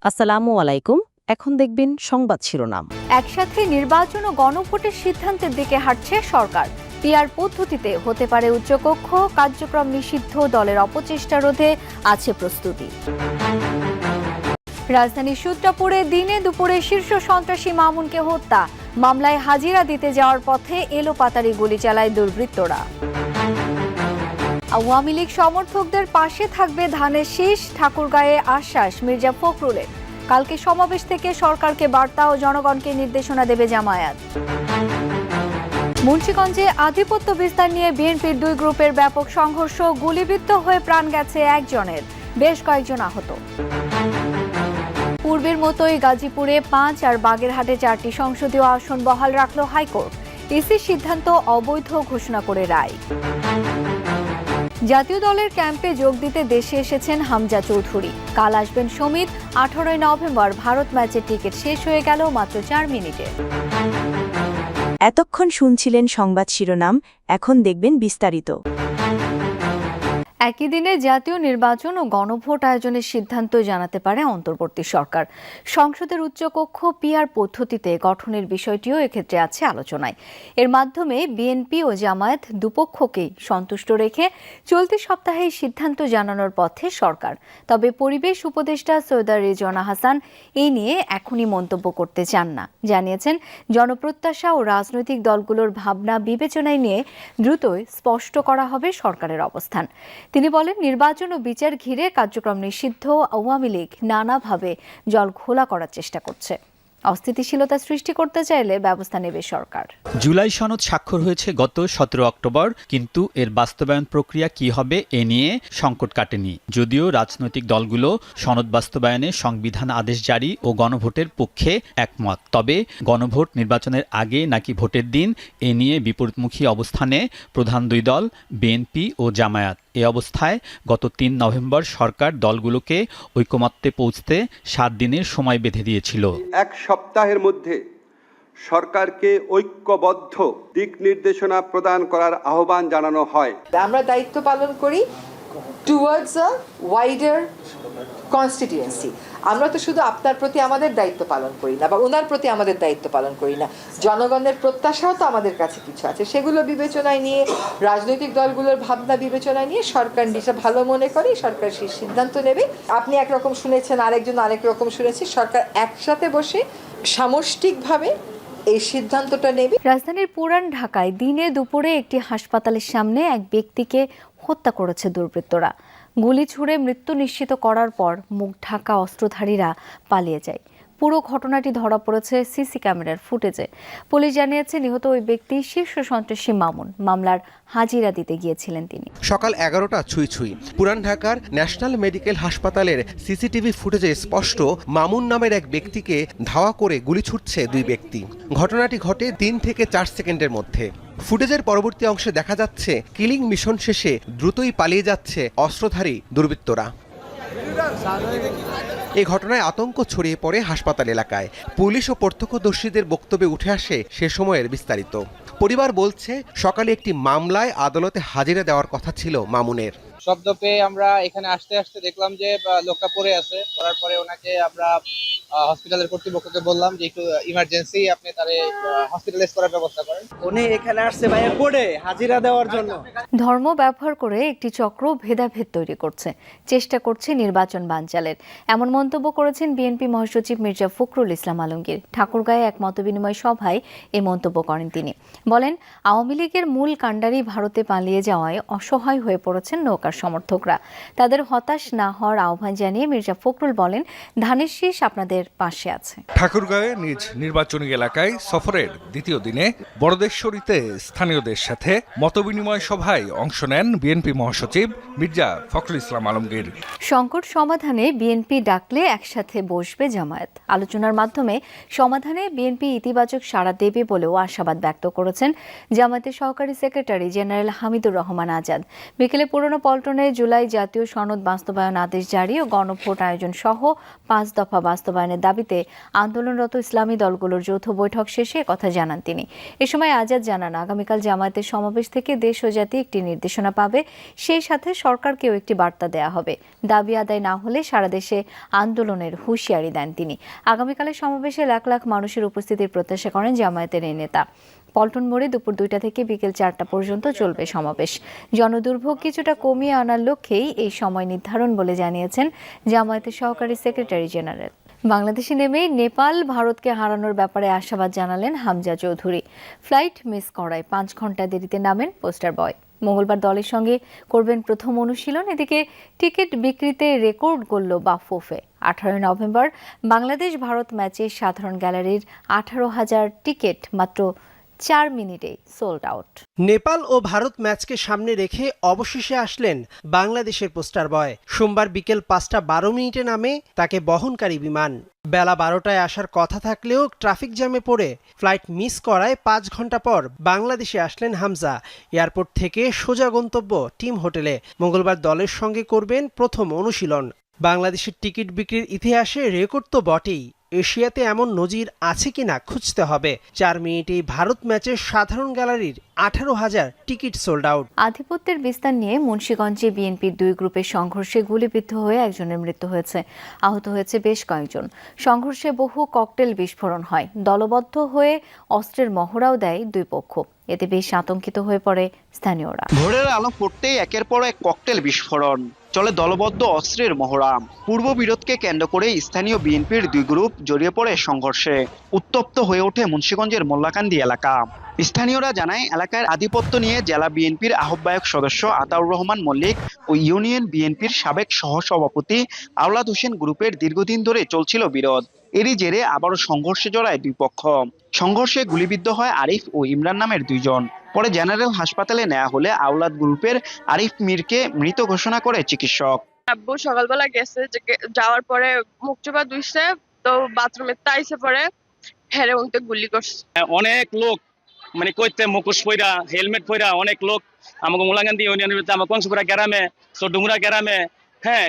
আসসালামু আলাইকুম। এখন দেখবেন সংবাদ শিরোনাম। একসাথে নির্বাচন ও গণভোটের সিদ্ধান্তের দিকে হাঁটছে সরকার। পিআর পদ্ধতিতে হতে পারে উচ্চকক্ষ, কার্যক্রম নিষিদ্ধ, দলের অপচেষ্টা রোধে আছে প্রস্তুতি। রাজধানীর সূত্রাপুরে দিনে দুপুরে শীর্ষ সন্ত্রাসী মামুনকে হত্যা, মামলায় হাজিরা দিতে যাওয়ার পথে এলোপাতাড়ি গুলি চালায় দুর্বৃত্তরা। আওয়ামী লীগ সমর্থকদের পাশে থাকবে ধানের শীষ, ঠাকুরগাঁয়ে আশ্বাস মির্জা ফখরুলের। কালকে সমাবেশ থেকে সরকারকে বার্তা ও জনগণকে নির্দেশনা দেবে জামায়াত। মুন্সিগঞ্জে আধিপত্য বিস্তার নিয়ে বিএনপির দুই গ্রুপের ব্যাপক সংঘর্ষ, গুলিবিদ্ধ হয়ে প্রাণ গেছে একজনের, বেশ কয়েকজন আহত। পূর্বের মতোই গাজীপুরে 5 আর বাগেরহাটে 4টি সংসদীয় আসন বহাল রাখল হাইকোর্ট। ইসির সিদ্ধান্ত অবৈধ ঘোষণা করে রায়। জাতীয় দলের ক্যাম্পে যোগ দিতে দেশে এসেছেন হামজা চৌধুরী। কাল আসবেন সমিত। 18 নভেম্বর ভারত ম্যাচের টিকিট শেষ হয়ে গেল মাত্র 4 মিনিটে। এতক্ষণ শুনছিলেন সংবাদ শিরোনাম, এখন দেখবেন বিস্তারিত। একই দিনে জাতীয় নির্বাচন ও গণভোট আয়োজনের সিদ্ধান্ত জানাতে পারে অন্তর্বর্তী সরকার। সংসদের উচ্চকক্ষ পিআর পদ্ধতিতে গঠনের বিষয়টিও এক্ষেত্রে আছে আলোচনায়। এর মাধ্যমে বিএনপি ও জামায়াত দুপক্ষকেই সন্তুষ্ট রেখে চলতি সপ্তাহে সিদ্ধান্ত জানানোর পথে সরকার। তবে পরিবেশ উপদেষ্টা সৈয়দা রিজওয়ানা হাসান এই নিয়ে এখনই মন্তব্য করতে চান না। জানিয়েছেন, জনপ্রত্যাশা ও রাজনৈতিক দলগুলোর ভাবনা বিবেচনায় নিয়ে দ্রুতই স্পষ্ট করা হবে সরকারের অবস্থান। তিনি বলেন, নির্বাচন ও বিচার ঘিরে কার্যক্রম নিষিদ্ধ আওয়ামী লীগ নানাভাবে জল ঘোলা করার চেষ্টা করছে। অস্থিতিশীলতা সৃষ্টি করতে চাইলে ব্যবস্থা নেবে সরকার। জুলাই সনদ স্বাক্ষর হয়েছে গত 17 অক্টোবর, কিন্তু এর বাস্তবায়ন প্রক্রিয়া কি হবে এ নিয়ে সংকট কাটেনি। যদিও রাজনৈতিক দলগুলো সনদ বাস্তবায়নে সংবিধান আদেশ জারি ও গণভোটের পক্ষে একমত, তবে গণভোট নির্বাচনের আগে নাকি ভোটের দিন এ নিয়ে বিপরীতমুখী অবস্থানে প্রধান দুই দল বিএনপি ও জামায়াত। এ অবস্থায় গত 3 নভেম্বর সরকার দলগুলোকে ঐকমত্যে পৌঁছতে 7 দিনের সময় বেঁধে দিয়েছিল। এক সপ্তাহের মধ্যে সরকারকে ঐক্যবদ্ধ দিক নির্দেশনা প্রদান করার আহ্বান জানানো হয়। আমরা দায়িত্ব পালন করি টুয়ার্ডস আ ওয়াইডার কনস্টিটিউয়েন্সি। আমরা তো শুধু আপনার প্রতি আমাদের দায়িত্ব পালন করি না, বা ওনার প্রতি আমাদের দায়িত্ব পালন করি না, জনগণের প্রত্যাশাও তো আমাদের কাছে কিছু আছে। সেগুলো বিবেচনায় নিয়ে, রাজনৈতিক দলগুলোর ভাবনা বিবেচনায় নিয়ে সরকার যেটা ভালো মনে করে সরকার সেই সিদ্ধান্ত নেবে। আপনি একরকম শুনেছেন, আরেকজন আরেক রকম শুনেছি। সরকার একসাথে বসে সামষ্টিকভাবে এই সিদ্ধান্তটা নেবে। রাজধানীর পুরান ঢাকায় দিনে দুপুরে একটি হাসপাতালের সামনে এক ব্যক্তিকে হত্যা করেছে দুর্বৃত্তরা। গুলি ছুড়ে মৃত্যু নিশ্চিত করার পর মুখ ঢাকা অস্ত্রধারীরা পালিয়ে যায়। পুরো ঘটনাটি ধরা পড়েছে সিসি ক্যামেরার ফুটেজে। পুলিশ জানিয়েছে, নিহত ওই ব্যক্তি শীর্ষ সন্ত্রাসী মামুন। মামলার হাজিরা দিতে গিয়েছিলেন তিনি। সকাল 11টা ছুঁই পুরান ঢাকার ন্যাশনাল মেডিকেল হাসপাতালের সিসিটিভি ফুটেজে স্পষ্ট মামুন নামের এক ব্যক্তিকে ধাওয়া করে গুলি ছুটছে দুই ব্যক্তি। ঘটনাটি ঘটে 3 থেকে 4 সেকেন্ডের মধ্যে। ফুটেজের পরবর্তী অংশে দেখা যাচ্ছে কিলিং মিশন শেষে দ্রুতই পালিয়ে যাচ্ছে অস্ত্রধারী দুর্বৃত্তরা। এই ঘটনায় আতঙ্ক ছড়িয়ে পড়ে হাসপাতাল এলাকায়। পুলিশ ও প্রত্যক্ষদর্শীদের বক্তব্যে উঠে আসে সে সময়ের বিস্তারিত। পরিবার বলছে, সকালে একটি মামলায় আদালতে হাজিরা দেওয়ার কথা ছিল মামুনের। শব্দ পেয়ে আমরা এখানে আসতে দেখলাম যে লোকটা পড়ে আছে। পড়ার পরে ওনাকে আমরা হসপিটালের কর্তৃপক্ষকে বললাম যে একটু ইমার্জেন্সি আপনি তারে হসপিটালাইজ করার ব্যবস্থা করেন। উনি এখানে আসছে ভাইয়া পড়ে হাজিরা দেওয়ার জন্য। ধর্ম ব্যবহার করে একটি চক্র ভেদাভেদ তৈরি করছে, চেষ্টা করছে নির্বাচন বানচালের, এমন মন্তব্য করেছেন বিএনপি মহাসচিব মির্জা ফখরুল ইসলাম আলমগীর। ঠাকুরগাঁয়ে এক মতবিনিময় সভায় এই মন্তব্য করেন তিনি। বলেন, আওয়ামী লীগের মূল কাণ্ডারি ভারতে পালিয়ে যাওয়ায় অসহায় হয়ে পড়েছেন নৌকার সমর্থকরা। তাদের হতাশ না হওয়ার আহ্বান জানিয়ে মির্জা ফখরুল বলেন, ধানের শীষ আপনাদের পাশে আছে। ঠাকুরগাঁয়ে নিজ নির্বাচনী এলাকায় সফরের দ্বিতীয় দিনে বড়দেশ্বরীতে স্থানীয়দের সাথে মতবিনিময় সভায় অংশ নেন বিএনপি মহাসচিব মির্জা ফখরুল ইসলাম আলমগীর। সংকট সমাধানে বিএনপি ডাকলে একসাথে বসবে জামায়াত। আলোচনার মাধ্যমে সমাধানে বিএনপি ইতিবাচক সাড়া দেবে বলেও আশাবাদ ব্যক্ত করেছেন জামায়াতের সহকারী সেক্রেটারি জেনারেল হামিদুর রহমান আজাদ। বিকেলে পুরনো পল্টনে জুলাই জাতীয় সনদ বাস্তবায়ন আদেশ জারি ও গণভোট আয়োজন সহ 5 দফা বাস্তবায়নের দাবিতে আন্দোলনরত ইসলামী দলগুলোর যৌথ বৈঠক শেষে কথা জানান তিনি। এ সময় আজাদ জানান, আগামীকাল জামায়াতের সমাবেশ থেকে দেশ ও জাতি একটি নির্দেশনা পাবে, সেই সাথে সরকারকেও একটি বার্তা দেয়া হবে। দাবি আদায় না হলে সারা দেশে আন্দোলনের হুঁশিয়ারি দেন তিনি। আগামীকালের সমাবেশে লাখ লাখ মানুষের উপস্থিতির প্রত্যাশা করেন জামায়াতের এই নেতা। পল্টন মোড়ে দুপুর 2টা থেকে বিকেল 4টা পর্যন্ত চলবে সমাবেশ। জনদুর্ভোগ কিছুটা কমিয়ে আনার লক্ষ্যেই এই সময় নির্ধারণ বলে জানিয়েছেন জামায়াতের সহকারী সেক্রেটারি জেনারেল। বাংলাদেশে নেমে নেপাল ভারতকে হারানোর ব্যাপারে আশাবাদ জানালেন হামজা চৌধুরী। ফ্লাইট মিস করায় 5 ঘন্টা দেরিতে নামেন পোস্টার বয়। মঙ্গলবার দলের সঙ্গে করবেন প্রথম অনুশীলন। এদিকে টিকিট বিক্রিতে রেকর্ড গড়ল বাফুফে। 18 নভেম্বর বাংলাদেশ ভারত ম্যাচে সাধারণ গ্যালারির 18,000 টিকিট মাত্র 4 মিনিটে সোল্ড আউট। নেপাল ও ভারত ম্যাচকে সামনে রেখে অবশেষে আসলেন বাংলাদেশের পোস্টার বয়। সোমবার বিকেল 5:12 নামে তাকে বহনকারী বিমান। বেলা 12টায় আসার কথা থাকলেও ট্রাফিক জ্যামে পড়ে ফ্লাইট মিস করায় 5 ঘন্টা পর বাংলাদেশে আসলেন হামজা। এয়ারপোর্ট থেকে সোজা গন্তব্য টিম হোটেলে। মঙ্গলবার দলের সঙ্গে করবেন প্রথম অনুশীলন। বাংলাদেশের টিকিট বিক্রির ইতিহাসে রেকর্ড তো বটেই, এশিয়াতে এমন নজির আছে কিনা খুঁজতে হবে। 4 মিনিটেই ভারত ম্যাচের সাধারণ গ্যালারির 18,000 টিকিট সোল্ড আউট। আধিপত্যের বিস্তার নিয়ে মুন্সিগঞ্জে বিএনপির 2 গ্রুপের সংঘর্ষে গুলিবিদ্ধ হয়ে একজনের মৃত্যু হয়েছে, আহত হয়েছে বেশ কয়েকজন। সংঘর্ষে বহু ককটেল বিস্ফোরণ হয়। দলবদ্ধ হয়ে অস্ত্রের মহড়াও দেয় 2 পক্ষ। এতে বেশ আতঙ্কিত হয়ে পড়ে স্থানীয়রা। ভোরের আলো ফুটতেই একের পর এক ককটেল বিস্ফোরণ, চলে দলবদ্ধ অস্ত্রের মহড়া। পূর্ব বিরোধকে কেন্দ্র করে স্থানীয় বিএনপির 2 গ্রুপ জড়িয়ে পড়ে সংঘর্ষে। উত্তপ্ত হয়ে ওঠে মুন্সিগঞ্জের মোল্লাকান্দি এলাকা। স্থানীয়রা জানায়, এলাকার আধিপত্য নিয়ে জেলা বিএনপির আহ্বায়ক সদস্য আতাউর রহমান মল্লিক ও ইউনিয়ন বিএনপির সাবেক সহসভাপতি আওলাদ হোসেন গ্রুপের দীর্ঘদিন ধরে চলছিল বিরোধ। এরই জেরে আবারও সংঘর্ষে জড়ায় 2 পক্ষ। সংঘর্ষে গুলিবিদ্ধ হয় আরিফ ও ইমরান নামের 2 জন। পরে জেনারেল হাসপাতালে নেওয়া হলে আওলাদ গ্রুপের আরিফ মিরকে মৃত ঘোষণা করে চিকিৎসক। আব্বু সকালবেলা গেছে, যাওয়ার পরে মুখ চোপা ধুইছে, তো বাথরুমে তাইছে, পরে হেরে উনতে গুলি করছে। অনেক লোক মানে কইতে মুখোশ পইরা হেলমেট পইরা অনেক লোক আমাকে মোলাকান্দি ইউনিয়নের ভিতরে আমার কংসপুরা গ্রামে চডুমুরা গ্রামে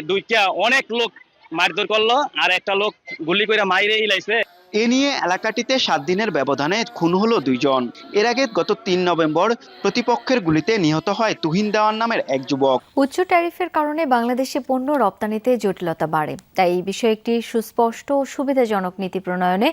দুইটা অনেক লোক মারধর করলো, আর একটা লোক গুলি কইরা মাইরে ইলাইছে। এ নিয়ে এলাকাটিতে 7 দিনের ব্যবধানে খুন হলো 2 জন। এর আগে গত 3 নভেম্বর প্রতিপক্ষের গুলিতে নিহত হয় তুহিন দেওয়ান নামের এক যুবক। উচ্চ ট্যারিফের কারণে বাংলাদেশে পণ্য রপ্তানিতে জটিলতা বাড়ে। তাই এই বিষয়ে একটি সুস্পষ্ট ও সুবিধাজনক নীতি প্রণয়নে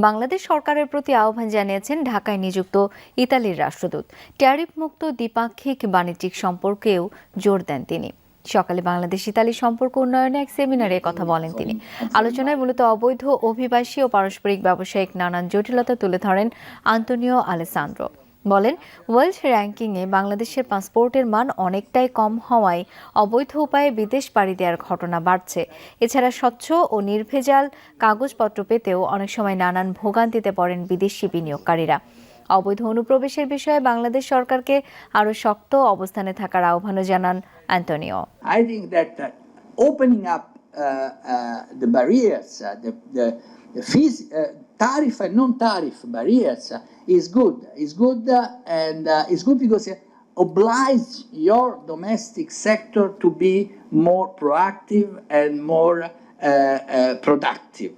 বাংলাদেশ সরকারের প্রতি আহ্বান জানিয়েছেন ঢাকায় নিযুক্ত ইতালির রাষ্ট্রদূত। ট্যারিফ মুক্ত দ্বিপাক্ষিক বাণিজ্যিক সম্পর্কেও জোর দেন তিনি। সকালে বাংলাদেশ ইতালি সম্পর্ক উন্নয়নে এক সেমিনারে কথা বলেন তিনি। আলোচনায় মূলত অবৈধ অভিবাসী ও পারস্পরিক ব্যবসায়িক নানান জটিলতা তুলে ধরেন আন্তোনিও আলেসান্দ্রো। বলেন, ওয়ার্ল্ড র্যাঙ্কিংয়ে বাংলাদেশের পাসপোর্টের মান অনেকটাই কম হওয়ায় অবৈধ উপায়ে বিদেশ পাড়ি দেওয়ার ঘটনা বাড়ছে। এছাড়া স্বচ্ছ ও নির্ভেজাল কাগজপত্র পেতেও অনেক সময় নানান ভোগান্তিতে পড়েন বিদেশি বিনিয়োগকারীরা। অবৈধ অনুপ্রবেশের বিষয়ে বাংলাদেশ সরকারকে আরো শক্ত অবস্থানে থাকার আহ্বানও জানান Antonio. I think that opening up the barriers, the fees, tariff and non-tariff barriers is good. It's good and it's good because it obliges your domestic sector to be more proactive and more productive.